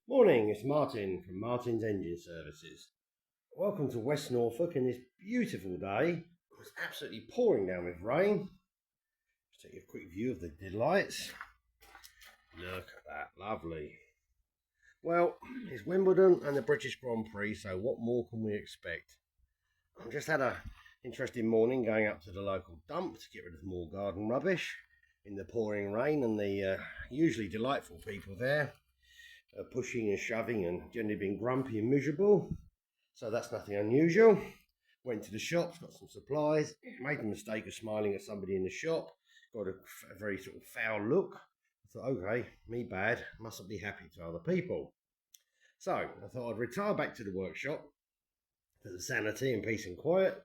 Morning, it's Martin from Martin's Engine Services. Welcome to West Norfolk in this beautiful day. It's absolutely pouring down with rain. Let's take you a quick view of the delights. Look at that, lovely. Well, it's Wimbledon and the British Grand Prix, so what more can we expect? I've just had a interesting morning going up to the local dump to get rid of more garden rubbish in the pouring rain, and the usually delightful people there pushing and shoving and generally being grumpy and miserable. So that's nothing unusual. Went to the shops, got some supplies, made the mistake of smiling at somebody in the shop, got a very sort of foul look. I thought, okay, me bad, mustn't be happy to other people. So I thought I'd retire back to the workshop for the sanity and peace and quiet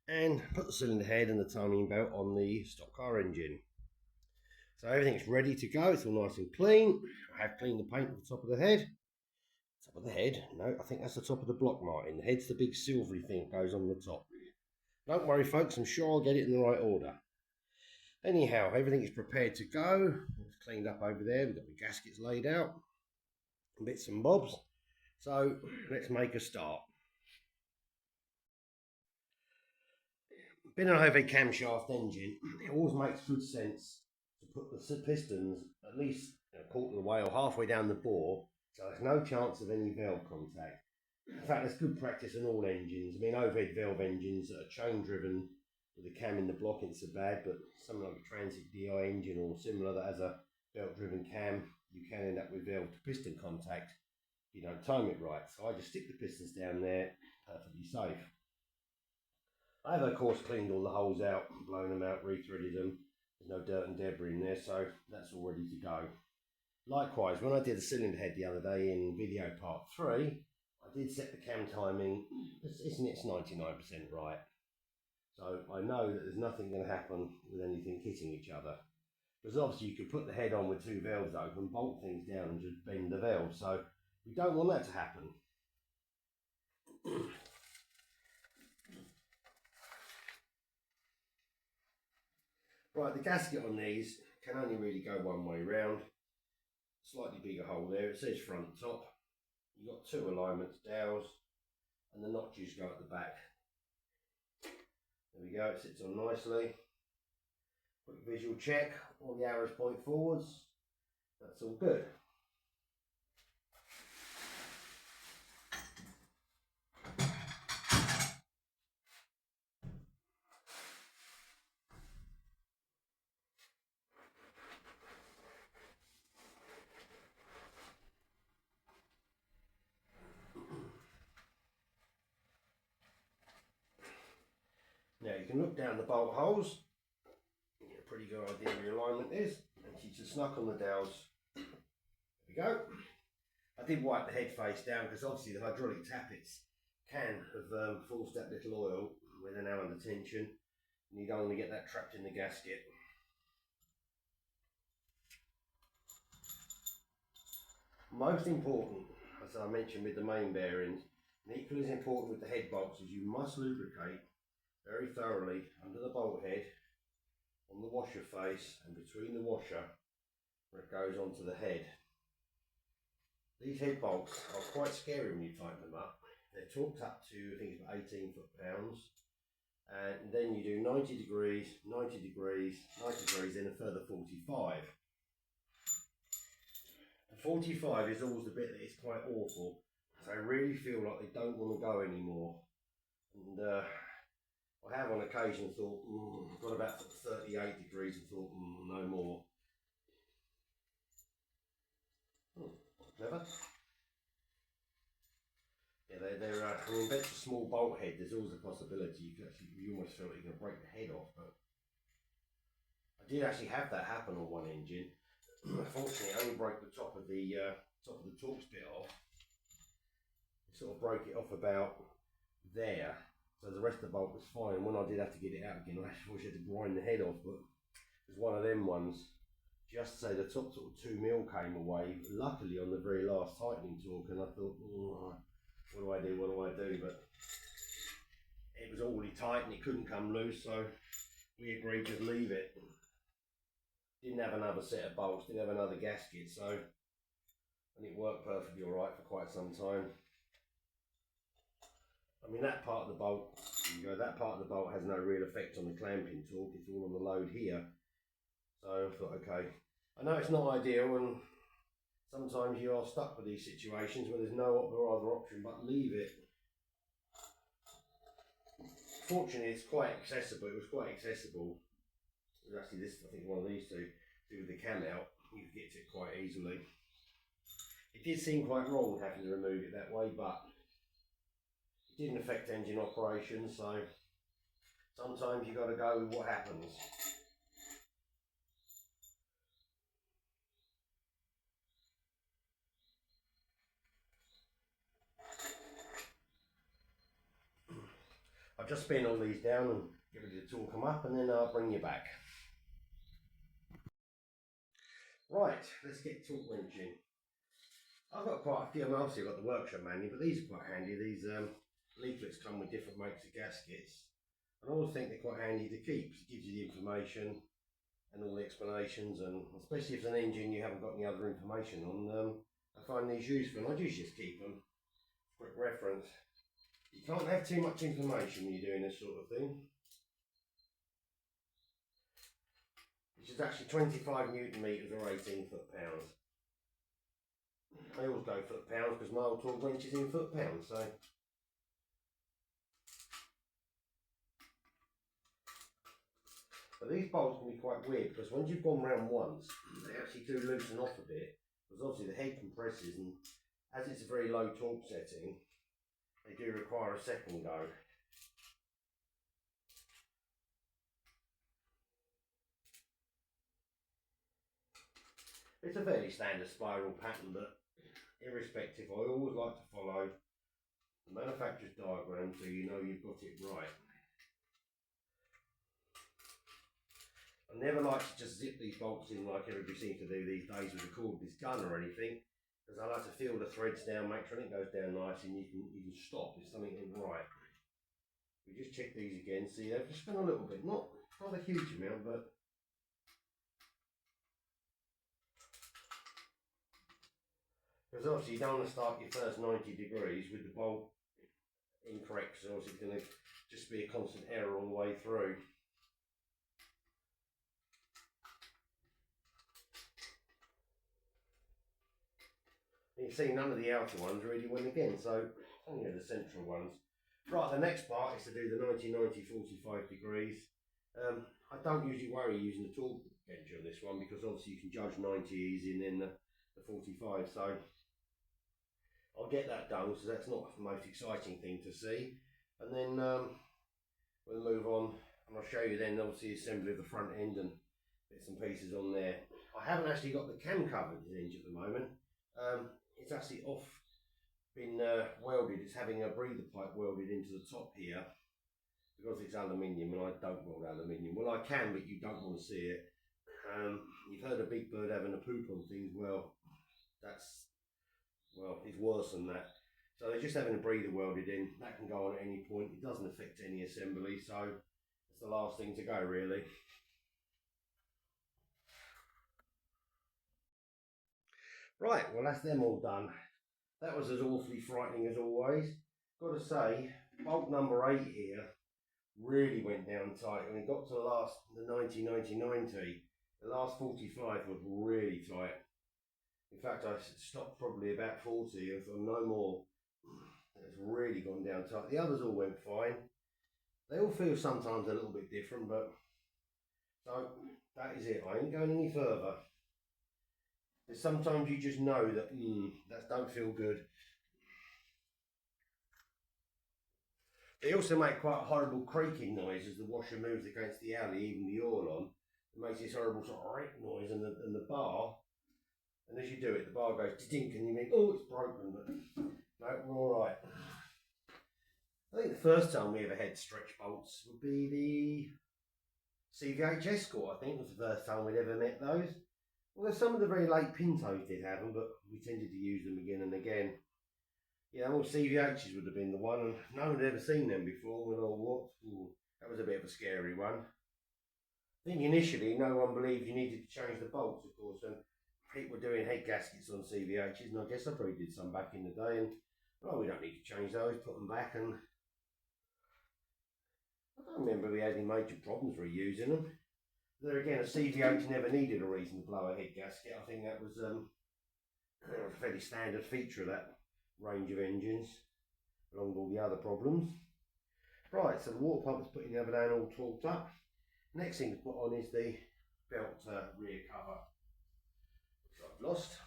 and put the cylinder head and the timing belt on the stock car engine. So everything's ready to go, it's all nice and clean. I have cleaned the paint at the top of the head. Top of the head? No, I think that's the top of the block, Martin. The head's the big silvery thing that goes on the top. Don't worry, folks, I'm sure I'll get it in the right order. Anyhow, everything is prepared to go. It's cleaned up over there. We've got the gaskets laid out, bits and bobs. So let's make a start. Being an OV camshaft engine, it always makes good sense to put the pistons at least a quarter of the way or halfway down the bore, so there's no chance of any valve contact. In fact, that's good practice on all engines. I mean, overhead valve engines that are chain driven with a cam in the block isn't so bad, but something like a Transit DI engine or similar that has a belt driven cam, you can end up with valve to piston contact if you don't time it right. So I just stick the pistons down there, perfectly safe. I have, of course, cleaned all the holes out, blown them out, rethreaded them. There's no dirt and debris in there, so that's all ready to go. Likewise, when I did the cylinder head the other day in video part 3, I did set the cam timing, it's 99% right. So I know that there's nothing going to happen with anything hitting each other. Because obviously you could put the head on with two valves open, bolt things down and just bend the valve. So we don't want that to happen. Right, the gasket on these can only really go one way round. Slightly bigger hole there, it says front top. You've got two alignments, dowels, and the notches go at the back. There we go, it sits on nicely. Quick visual check, all the arrows point forwards. That's all good. Now you can look down the bolt holes, get a pretty good idea where your alignment is, and keep the snuck on the dowels. There we go. I did wipe the head face down because obviously the hydraulic tappets can have forced that little oil where they're now under tension, and you don't want to get that trapped in the gasket. Most important, as I mentioned with the main bearings, and equally as important with the head bolts, is you must lubricate very thoroughly under the bolt head, on the washer face and between the washer where it goes onto the head. These head bolts are quite scary when you tighten them up. They're torqued up to, I think it's about 18 foot-pounds, and then you do 90 degrees, 90 degrees, 90 degrees, then a further 45. And 45 is always the bit that is quite awful. So I really feel like they don't want to go anymore. And I have on occasion thought, got about 38 degrees and thought, no more. Clever. Yeah, I mean, that's a small bolt head. There's always a possibility you almost feel like you're going to break the head off. But I did actually have that happen on one engine. Unfortunately, I only broke the top of the Torx bit off. It sort of broke it off about there. So the rest of the bolt was fine. When I did have to get it out again, I actually had to grind the head off, but it was one of them ones. Just to say the top sort of 2mm came away, luckily on the very last tightening torque, and I thought, what do I do? But it was already tight and it couldn't come loose, so we agreed to leave it. Didn't have another set of bolts, didn't have another gasket, so and it worked perfectly alright for quite some time. I mean, that part of the bolt, that part of the bolt has no real effect on the clamping torque, it's all on the load here. So I thought, okay, I know it's not ideal, and sometimes you are stuck with these situations where there's no other option but leave it. Fortunately, it's quite accessible. It was quite accessible. It was actually this, I think, one of these two, with the cam out, you could get to it quite easily. It did seem quite wrong having to remove it that way, but it didn't affect engine operation, so sometimes you've got to go with what happens. I'll just spin all these down and get ready to torque them up, and then I'll bring you back. Right, let's get torque wrenching. I've got quite a few. I mean, obviously I've got the workshop manual, but these are quite handy. These leaflets come with different makes of gaskets, and I always think they're quite handy to keep. It gives you the information and all the explanations, and especially if it's an engine you haven't got any other information on, I find these useful, and I do just keep them. Quick reference. You can't have too much information when you're doing this sort of thing. Which is actually 25 Newton meters or 18 foot-pounds. I always go foot-pounds because my old torque wrench is in foot-pounds, so. But these bolts can be quite weird because once you've gone round once, they actually do loosen off a bit, because obviously the head compresses, and as it's a very low torque setting, they do require a second go. It's a fairly standard spiral pattern, but irrespective, I always like to follow the manufacturer's diagram so you know you've got it right. I never like to just zip these bolts in like everybody seems to do these days with a cordless gun or anything, because I like to feel the threads down, make sure it goes down nice, and you can stop if something ain't right. We just check these again, see they've just gone a little bit, not a huge amount, but because obviously you don't want to start your first 90 degrees with the bolt incorrect, so obviously it's going to just be a constant error all the way through. You can see none of the outer ones really went again, so only the central ones. Right, the next part is to do the 90, 90, 45 degrees. I don't usually worry using the torque wrench on this one because obviously you can judge 90 easy and then the 45, so I'll get that done, so that's not the most exciting thing to see. And then we'll move on and I'll show you then obviously assembly of the front end and bits and pieces on there. I haven't actually got the cam covered hinge at the moment. It's actually been welded. It's having a breather pipe welded into the top here because it's aluminium, and I don't weld aluminium. Well, I can, but you don't want to see it. You've heard of Big Bird having a poop on things. Well, it's worse than that. So they're just having a breather welded in. That can go on at any point. It doesn't affect any assembly, so it's the last thing to go really. Right, well that's them all done. That was as awfully frightening as always. Got to say, bolt number 8 here really went down tight. When it got to the 90, 90, 90, the last 45 was really tight. In fact, I stopped probably about 40 and thought no more. It's really gone down tight. The others all went fine. They all feel sometimes a little bit different, but so that is it. I ain't going any further. Sometimes you just know that that don't feel good. They also make quite a horrible creaking noise as the washer moves against the alley, even the oil on. It makes this horrible sort of rake noise, and the bar, and as you do it, the bar goes dink, and you think, oh, it's broken, but no, we're all right. I think the first time we ever had stretch bolts would be the CVH Escort. I think was the first time we'd ever met those. Well, some of the very late Pintos did have them, but we tended to use them again and again. Yeah, all CVHs would have been the one, and no one had ever seen them before. We thought, what? Ooh, that was a bit of a scary one. I think initially no one believed you needed to change the bolts, of course, and people doing head gaskets on CVHs, and I guess I probably did some back in the day, and well, we don't need to change those, put them back, and I don't remember we had any major problems reusing them. There again, a CVH never needed a reason to blow a head gasket. I think that was a fairly standard feature of that range of engines, along with all the other problems. Right, so the water pump is putting the other down all torqued up. Next thing to put on is the belt rear cover, which I've lost.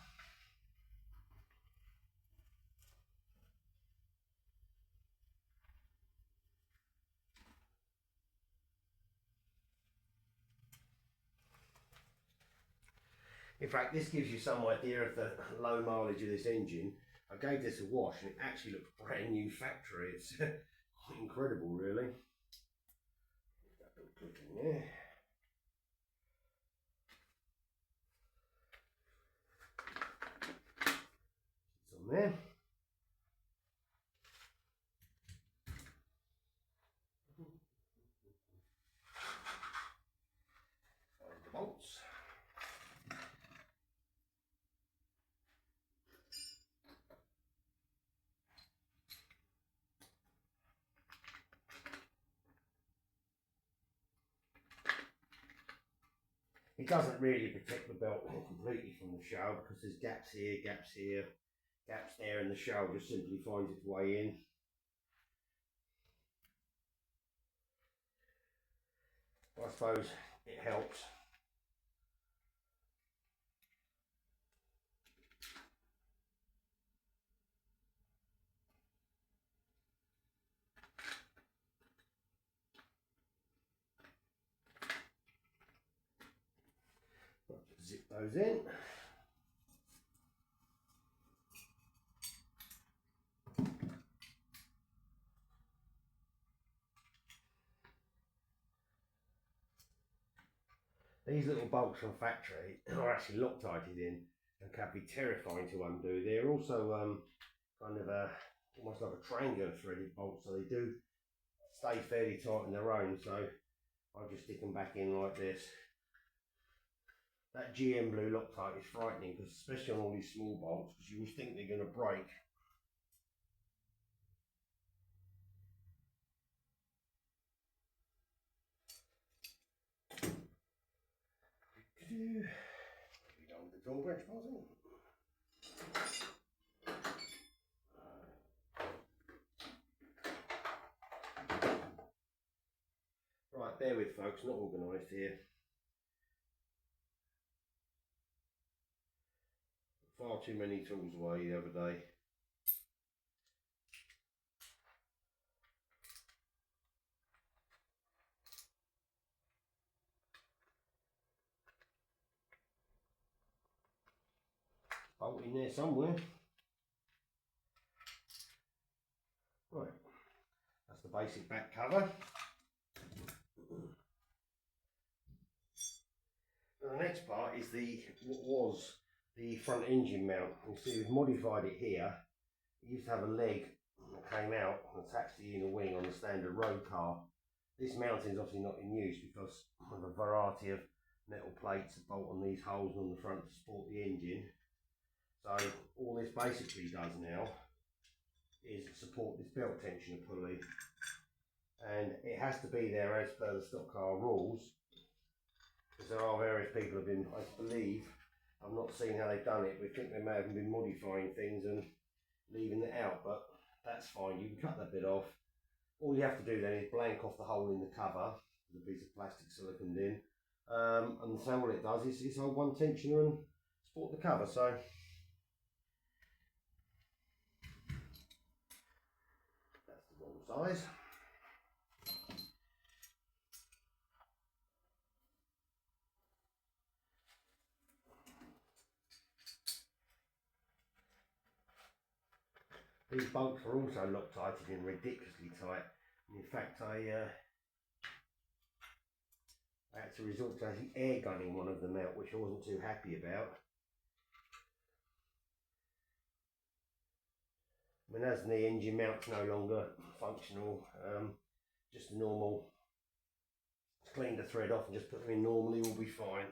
In fact, this gives you some idea of the low mileage of this engine. I gave this a wash and it actually looks brand new factory. It's incredible, really. That little clip in there. It's on there. Find the bolts. It doesn't really protect the belt completely from the shell because there's gaps here, gaps there, and the shell just simply finds its way in. I suppose it helps. Zip those in. These little bolts from factory are actually Loctited in and can be terrifying to undo. They're also kind of almost like a triangular threaded bolt, so they do stay fairly tight on their own. So I just stick them back in like this. That GM blue Loctite is frightening, because especially on all these small bolts, because you would think they're going to break. Maybe down with the door branch, Martin. Right, bear with folks, not organised here. Far too many tools away the other day. Bolt in there somewhere. Right, that's the basic back cover. And the next part is what was the front engine mount. You see we've modified it here. It used to have a leg that came out and attached to the inner wing on the standard road car. This mounting is obviously not in use because of a variety of metal plates that bolt on these holes on the front to support the engine. So all this basically does now is support this belt tensioner pulley, and it has to be there as per the stock car rules, because there are various people have been, I believe, I've not seen how they've done it, but I think they may have been modifying things and leaving it out, but that's fine. You can cut that bit off. All you have to do then is blank off the hole in the cover with a piece of plastic siliconed in, and so what it does is hold one tensioner and support the cover. So that's the wrong size. These bolts are also Loctited in ridiculously tight. And in fact, I had to resort to actually air gunning one of them out, which I wasn't too happy about. I mean, as the engine mount's no longer functional, just a normal, clean the thread off and just put them in normally will be fine.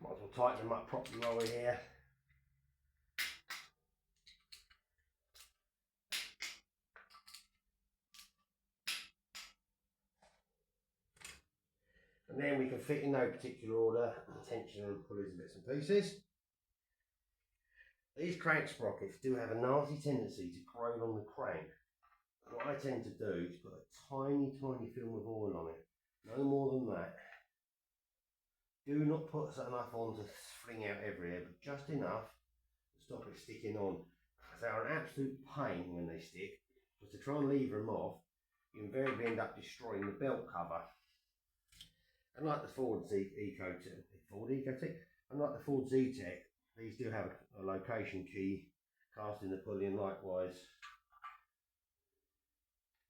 Might as well tighten them up properly while we're here. And then we can fit in no particular order the tension and pulleys and bits and pieces. These crank sprockets do have a nasty tendency to corrode on the crank. What I tend to do is put a tiny film of oil on it, no more than that. Do not put enough on to fling out everywhere, but just enough to stop it sticking on. They are an absolute pain when they stick, because to try and lever them off, you invariably end up destroying the belt cover. And like the Ford Ecotec, unlike the Ford Zetec, these do have a location key cast in the pulley, and likewise,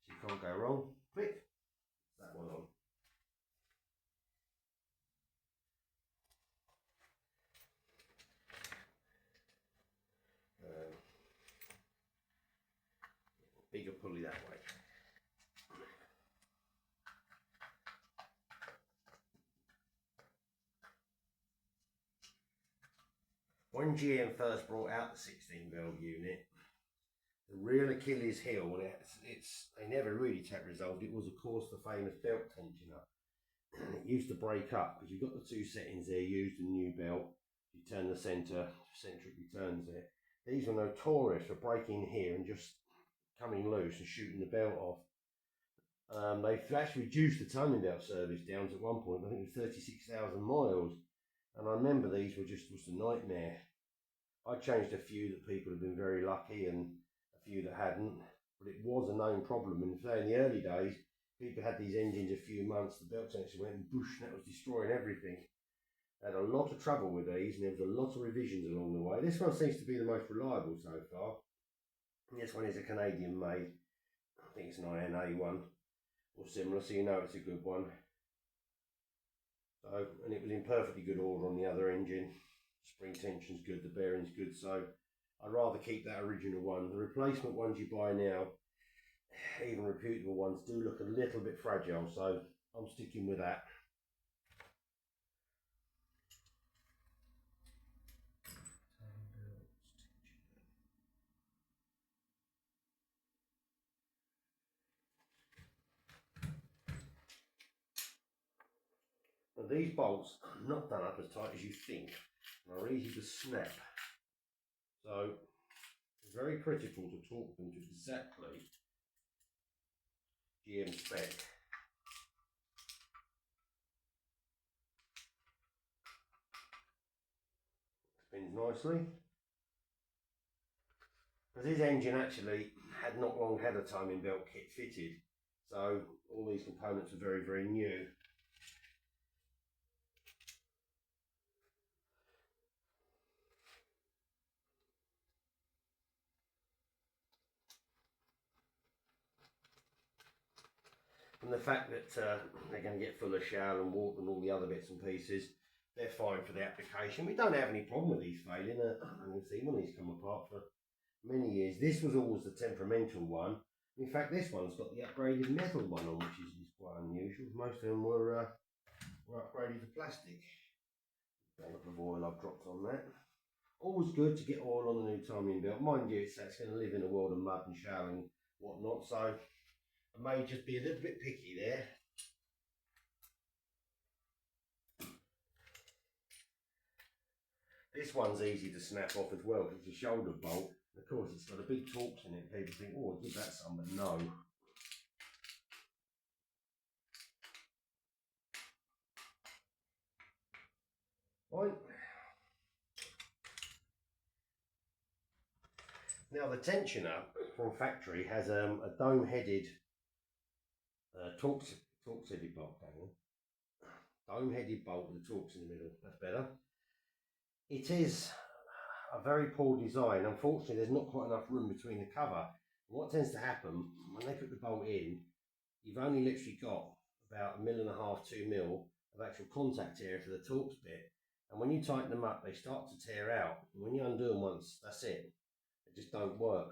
so you can't go wrong. Click that one on. Bigger pulley that way. When GM first brought out the 16 valve unit, the real Achilles heel, and they never really tech resolved it, was of course the famous belt tensioner. And it used to break up because you've got the two settings there, used and new belt. You turn the centric returns there. These were notorious for breaking here and just coming loose and shooting the belt off. They've actually reduced the timing belt service down to one point, I think it was 36,000 miles. And I remember these were just a nightmare. I changed a few that people have been very lucky and a few that hadn't, but it was a known problem. And in the early days, people had these engines a few months, the belt tension went and boosh, and that was destroying everything. I had a lot of trouble with these, and there was a lot of revisions along the way. This one seems to be the most reliable so far. And this one is a Canadian made. I think it's an INA1 or similar, so you know it's a good one. So, and it was in perfectly good order on the other engine. Spring tension's good, the bearing's good, so I'd rather keep that original one. The replacement ones you buy now, even reputable ones, do look a little bit fragile, so I'm sticking with that. Now these bolts are not done up as tight as you think, and are easy to snap. So it's very critical to torque them to exactly GM spec. Spins nicely. Because his engine actually had not long had a timing belt kit fitted, so all these components are very new. And the fact that they're going to get full of shell and water and all the other bits and pieces, they're fine for the application. We don't have any problem with these failing. You'll see one of these come apart for many years. This was always the temperamental one. In fact, this one's got the upgraded metal one on, which is quite unusual. Most of them were upgraded to plastic. Dollop of oil I've dropped on that. Always good to get oil on the new timing belt. Mind you, it's going to live in a world of mud and shell and whatnot, so I may just be a little bit picky there. This one's easy to snap off as well because it's a shoulder bolt. Of course, it's got a big Torx in it. People think, oh, give that some, but no. Right. Now the tensioner from factory has a dome-headed Torx-headed bolt. Dome-headed bolt with a Torx in the middle. That's better. It is a very poor design. Unfortunately, there's not quite enough room between the cover. And what tends to happen when they put the bolt in, you've only literally got about 1.5 mm, 2 mm of actual contact area for the Torx bit. And when you tighten them up, they start to tear out. And when you undo them once, that's it. They just don't work.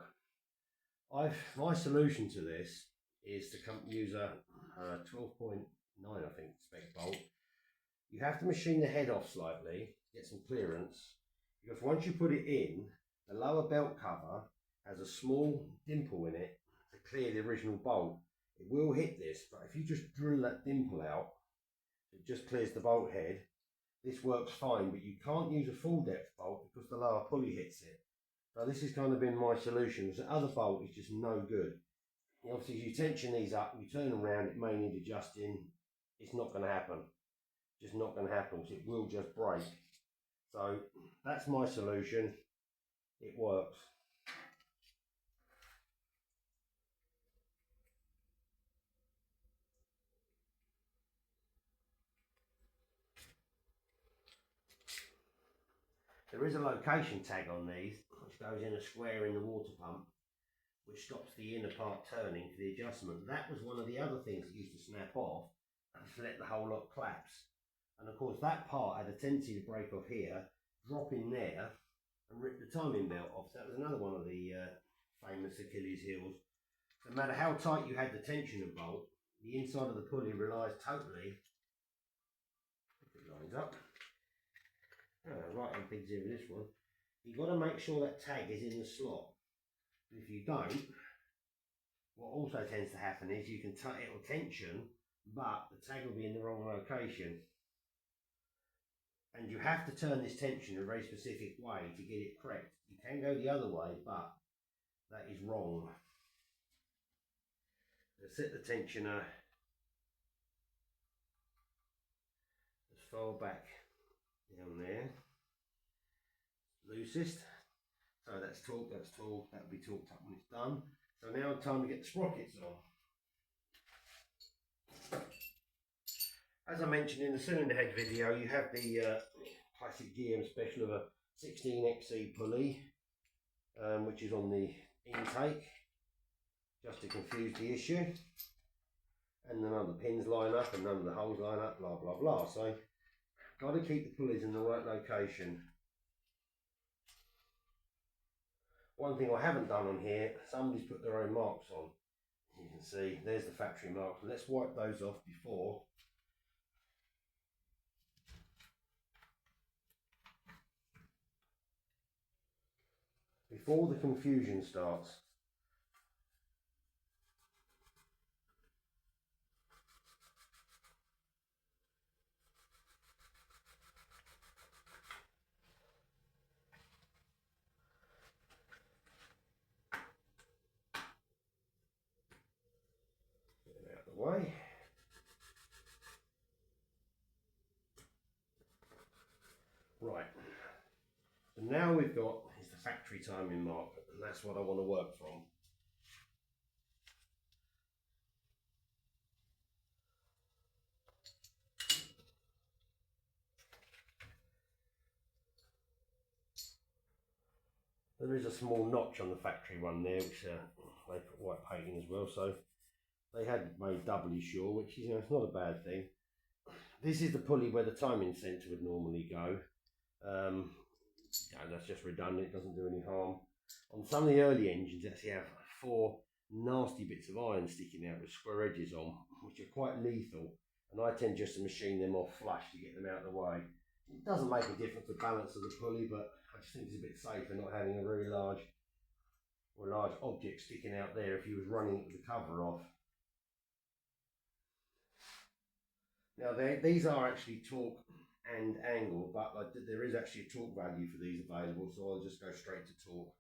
My solution to this is to use a 12.9, I think, spec bolt. You have to machine the head off slightly, get some clearance, because once you put it in, the lower belt cover has a small dimple in it to clear the original bolt. It will hit this, but if you just drill that dimple out, it just clears the bolt head. This works fine, but you can't use a full depth bolt because the lower pulley hits it. So this has kind of been my solution. The other bolt is just no good. Obviously, if you tension these up, you turn them around, it may need adjusting. It's not going to happen. Just not going to happen. It will just break. So that's my solution. It works. There is a location tag on these, which goes in a square in the water pump, which stops the inner part turning for the adjustment. That was one of the other things that used to snap off and just let the whole lot collapse. And of course that part had a tendency to break off here, drop in there and rip the timing belt off. So that was another one of the famous Achilles heels. No matter how tight you had the tensioner bolt, the inside of the pulley relies totally, if it lines up, right on big zero this one, you've got to make sure that tag is in the slot. If you don't, what also tends to happen is you can it'll tension, but the tag will be in the wrong location. And you have to turn this tension in a very specific way to get it correct. You can go the other way, but that is wrong. So set the tensioner as far back down there, loosest. So that's torqued, that'll be torqued up when it's done. So now it's time to get the sprockets on. As I mentioned in the cylinder head video, you have the classic GM special of a 16XE pulley, which is on the intake, just to confuse the issue. And none of the pins line up and none of the holes line up, blah, blah, blah. So, got to keep the pulleys in the right location. One thing I haven't done on here, somebody's put their own marks on. You can see, there's the factory marks. Let's wipe those off before the confusion starts. Get it out of the way. Right. So now we've got is the factory timing mark, and that's what I want to work from. There is a small notch on the factory one there, which they put white paint in as well, so they had made doubly sure, which is, it's not a bad thing. This is the pulley where the timing centre would normally go. That's just redundant, it doesn't do any harm. On some of the early engines, actually have 4 nasty bits of iron sticking out with square edges on, which are quite lethal, and I tend just to machine them off flush to get them out of the way. It doesn't make a difference the balance of the pulley, but I just think it's a bit safer not having a very large object sticking out there if you was running it with the cover off. Now these are actually torque and angle, but there is actually a torque value for these available, so I'll just go straight to torque.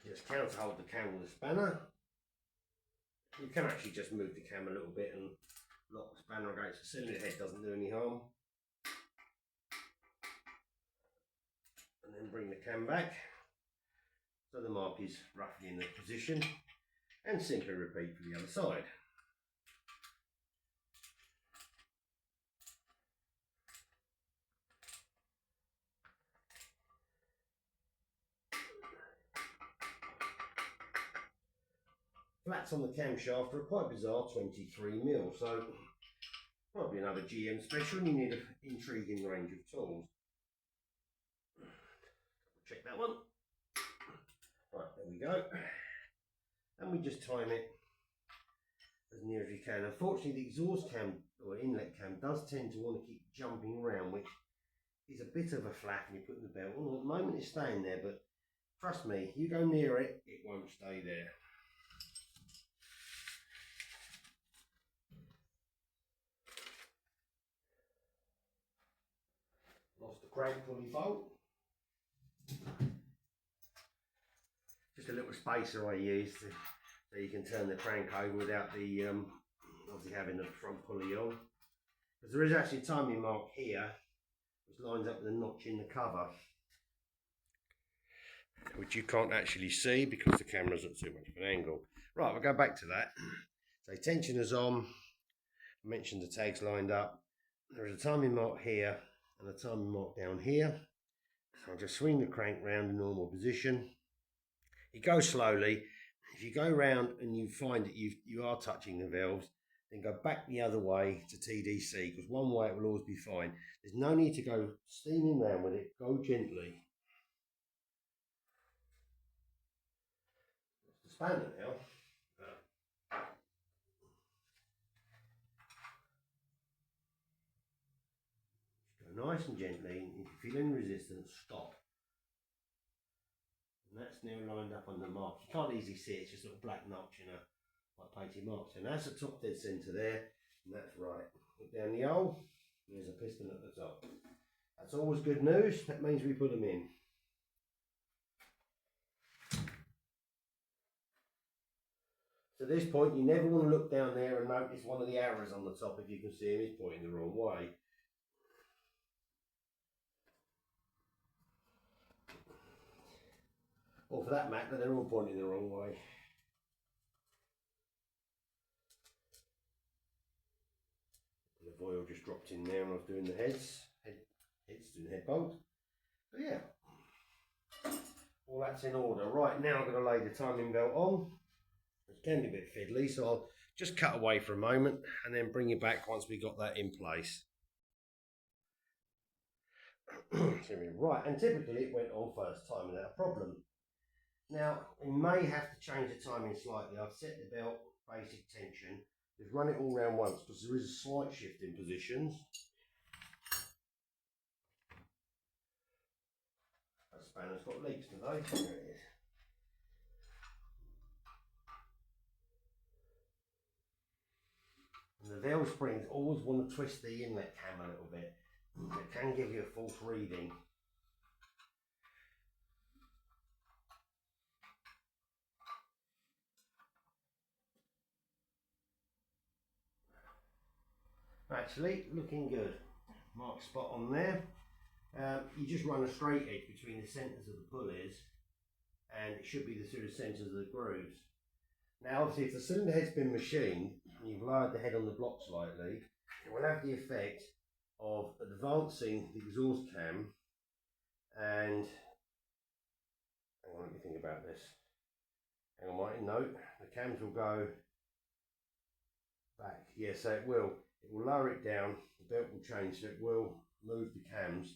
Just counter hold the cam with the spanner. You can actually just move the cam a little bit and lock the spanner against the cylinder head, doesn't do any harm. And then bring the cam back so the mark is roughly in the position. and simply repeat for the other side. Flats on the camshaft are quite bizarre 23mm, so probably another GM special, and you need an intriguing range of tools. Check that one. Right, there we go. And we just time it as near as you can. Unfortunately, the exhaust cam or inlet cam does tend to want to keep jumping around, which is a bit of a flap when you put the belt on. At the moment it's staying there, but trust me, you go near it, it won't stay there. Lost the crank pulley bolt. Just a little spacer I used so you can turn the crank over without the obviously having the front pulley on. Because there is actually a timing mark here which lines up with the notch in the cover, which you can't actually see because the camera's at too much of an angle. Right, we'll go back to that. So tensioner's on. I mentioned the tags lined up. There is a timing mark here and a timing mark down here. So I'll just swing the crank round in normal position. It goes slowly. If you go round and you find that you are touching the valves, then go back the other way to TDC, because one way it will always be fine. There's no need to go steaming round with it. Go gently. That's the spanner now. Just go nice and gently, and if you feel any resistance, stop. And that's now lined up on the mark. You can't easily see it, it's just a little black notch in a white painted mark. So that's the top dead centre there, and that's right. Look down the hole, there's a piston at the top. That's always good news, that means we put them in. So at this point, you never want to look down there and notice one of the arrows on the top if you can see him is pointing the wrong way. Or for that matter, they're all pointing the wrong way. The oil just dropped in there and I was doing the heads doing the head bolt. But yeah, all that's in order. Right, now I'm going to lay the timing belt on. It can be a bit fiddly, so I'll just cut away for a moment and then bring you back once we got that in place. Right, and typically it went on first time without a problem. Now, we may have to change the timing slightly. I've set the belt basic tension. Just run it all round once because there is a slight shift in positions. That spanner's got leaks today. There it is. And the valve springs always want to twist the inlet cam a little bit. It can give you a false reading. Actually, looking good. Mark spot on there. You just run a straight edge between the centres of the pulleys and it should be the sort of centres of the grooves. Now obviously if the cylinder head's been machined and you've lowered the head on the block slightly, it will have the effect of advancing the exhaust cam and, hang on, let me think about this. Hang on, Martin, no, the cams will go back. Yes, so it will lower it down, the belt will change, so it will move the cams.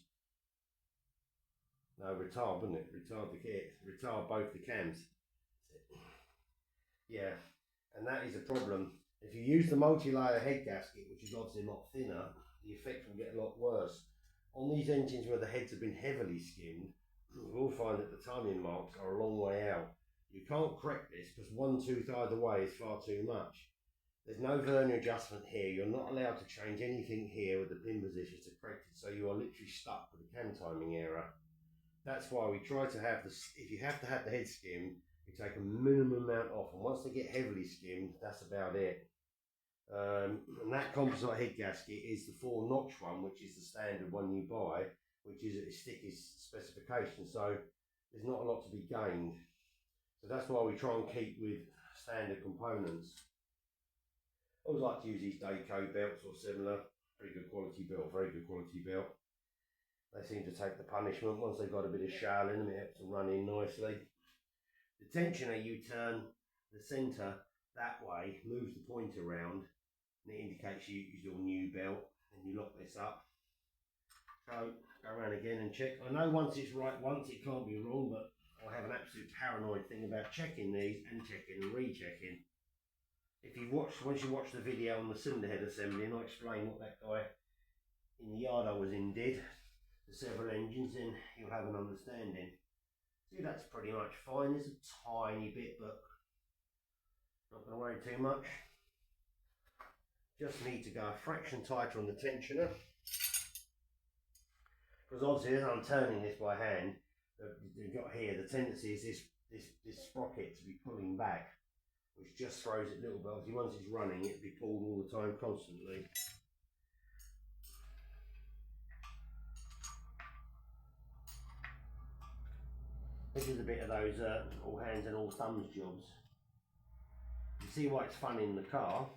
No, retard, wouldn't it? Retard both the cams. Yeah, and that is a problem. If you use the multi-layer head gasket, which is obviously a lot thinner, the effect will get a lot worse. On these engines where the heads have been heavily skimmed, you will find that the timing marks are a long way out. You can't correct this because one tooth either way is far too much. There's no vernier adjustment here. You're not allowed to change anything here with the pin positions to correct it, so you are literally stuck with the cam timing error. That's why we try to have this, if you have to have the head skimmed, we take a minimum amount off, and once they get heavily skimmed, that's about it. And that composite head gasket is the 4-notch one, which is the standard one you buy, which is at its thickest specification, so there's not a lot to be gained. So that's why we try and keep with standard components. I always like to use these Dayco belts or similar. Pretty good quality belt, very good quality belt. They seem to take the punishment once they've got a bit of shell in them. It helps them run in nicely. The tensioner, you turn the centre that way, moves the point around, and it indicates you use your new belt. And you lock this up. So go around again and check. I know once it's right once, it can't be wrong, but I have an absolute paranoid thing about checking these and checking and rechecking. If you once you watch the video on the cylinder head assembly, and I explain what that guy in the yard I was in did, the several engines, then you'll have an understanding. See, that's pretty much fine. There's a tiny bit, but not going to worry too much. Just need to go a fraction tighter on the tensioner, because obviously as I'm turning this by hand, you've got here, the tendency is this sprocket to be pulling back, which just throws it a little bit. Obviously once it's running, it'll be pulled all the time constantly. This is a bit of those all hands and all thumbs jobs. You see why it's fun in the car.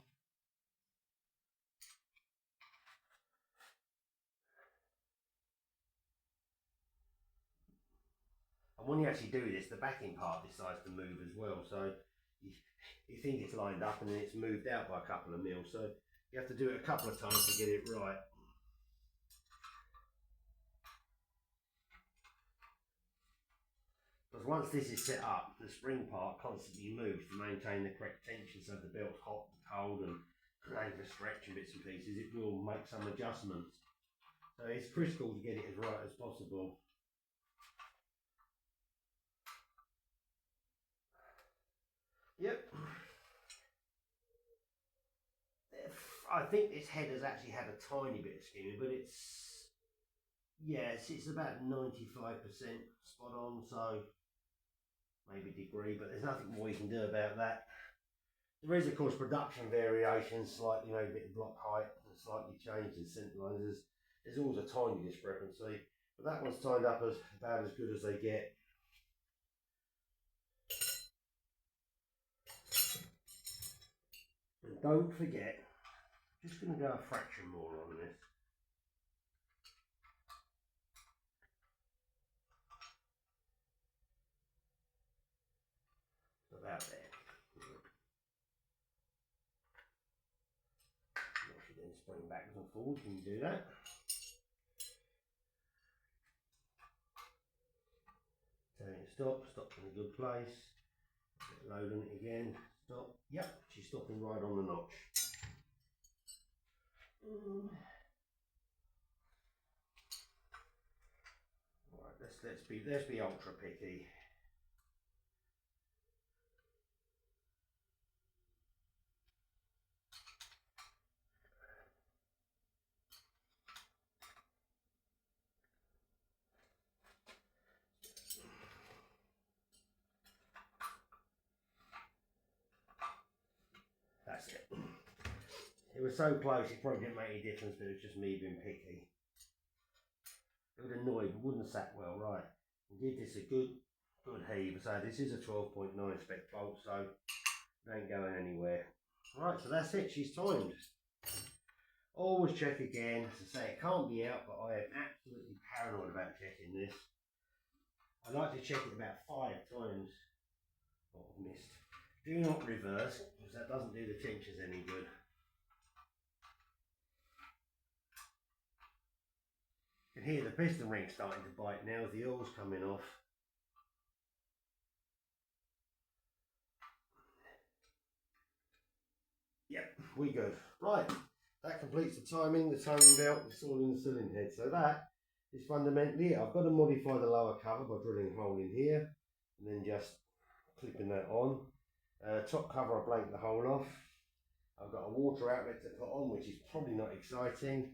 And when you actually do this, the backing part decides to move as well. So you think it's lined up and then it's moved out by a couple of mils. So you have to do it a couple of times to get it right. Because once this is set up, the spring part constantly moves to maintain the correct tension, so if the belt's hot and cold and over stretch and bits and pieces, it will make some adjustments. So it's critical to get it as right as possible. Yep. I think this head has actually had a tiny bit of skimming, but it's, yes, it's about 95% spot on, so maybe a degree, but there's nothing more you can do about that. There is, of course, production variations, slightly, maybe a bit of block height, and slightly changed in centre lines. There's always a tiny discrepancy, but that one's tied up as about as good as they get. And don't forget, just going to go a fraction more on this. About there. If you then spring backwards and forwards, you can do that. Telling it stop in a good place. Loading it again. Stop. Yep, she's stopping right on the notch. Right, let's be ultra picky. That's it. It was so close, it probably didn't make any difference, but it was just me being picky. It would annoy, but wouldn't sat well, right. And give this a good heave. So this is a 12.9 spec bolt, so it ain't going anywhere. Right, so that's it, she's timed. Always check again. As I say, it can't be out, but I am absolutely paranoid about checking this. I like to check it about 5 times. Oh, I've missed. Do not reverse, because that doesn't do the tensions any good. You can hear the piston ring starting to bite now as the oil's coming off. Yep, we good. Right, that completes the timing belt, it's all in the cylinder head. So that is fundamentally it. I've got to modify the lower cover by drilling a hole in here and then just clipping that on. Top cover, I blanked the hole off. I've got a water outlet to put on, which is probably not exciting.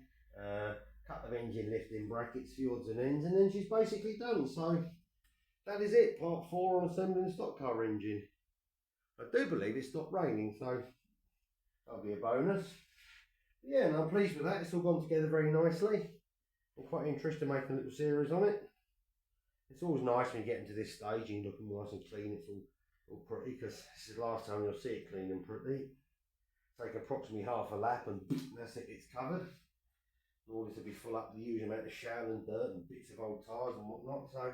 Couple of engine lifting brackets, few odds and ends, and then she's basically done. So that is it, part 4 on assembling a stock car engine. I do believe it stopped raining, so that'll be a bonus. Yeah, and I'm pleased with that. It's all gone together very nicely. I'm quite interested in making a little series on it. It's always nice when you get into this stage and you're looking nice and clean. It's all all pretty, because this is the last time you'll see it clean and pretty. Take approximately half a lap and that's it, it's covered. All this will be full up the usual amount of shell and dirt and bits of old tyres and whatnot. So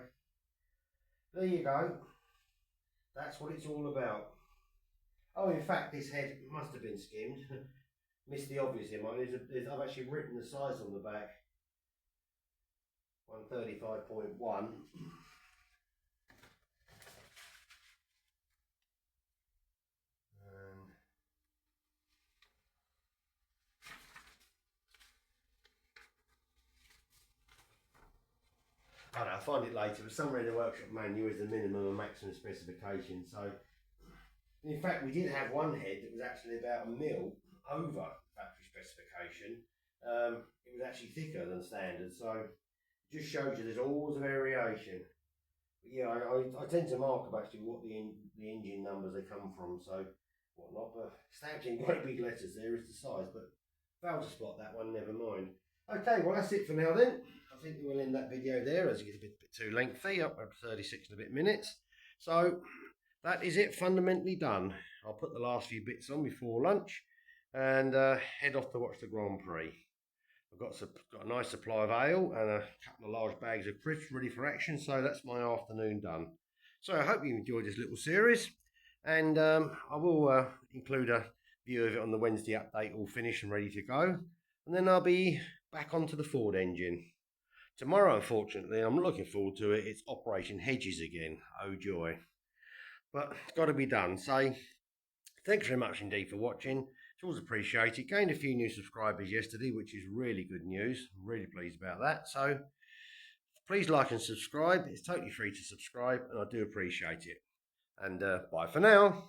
there you go. That's what it's all about. Oh, in fact, this head must have been skimmed. Missed the obvious here, mine. I've actually written the size on the back. 135.1. I don't know, I'll find it later, but somewhere in the workshop manual is the minimum and maximum specification. So, in fact, we did have one head that was actually about a mil over factory specification. It was actually thicker than standard, so it just shows you there's always a variation. But yeah, I tend to mark up actually what the engine numbers they come from, so whatnot. But stamped in great big letters there is the size, but failed to spot that one, never mind. Okay, well that's it for now then. I think we'll end that video there as it gets a bit too lengthy, up 36 and a bit minutes. So that is it, fundamentally done. I'll put the last few bits on before lunch and head off to watch the Grand Prix. I've got a nice supply of ale and a couple of large bags of crisps ready for action, so that's my afternoon done. So I hope you enjoyed this little series, and I will include a view of it on the Wednesday update, all finished and ready to go, and then I'll be back onto the Ford engine. Tomorrow, unfortunately, I'm looking forward to it. It's Operation Hedges again. Oh joy. But it's got to be done. So, thanks very much indeed for watching. It's always appreciated. Gained a few new subscribers yesterday, which is really good news. I'm really pleased about that. So, please like and subscribe. It's totally free to subscribe, and I do appreciate it. And bye for now.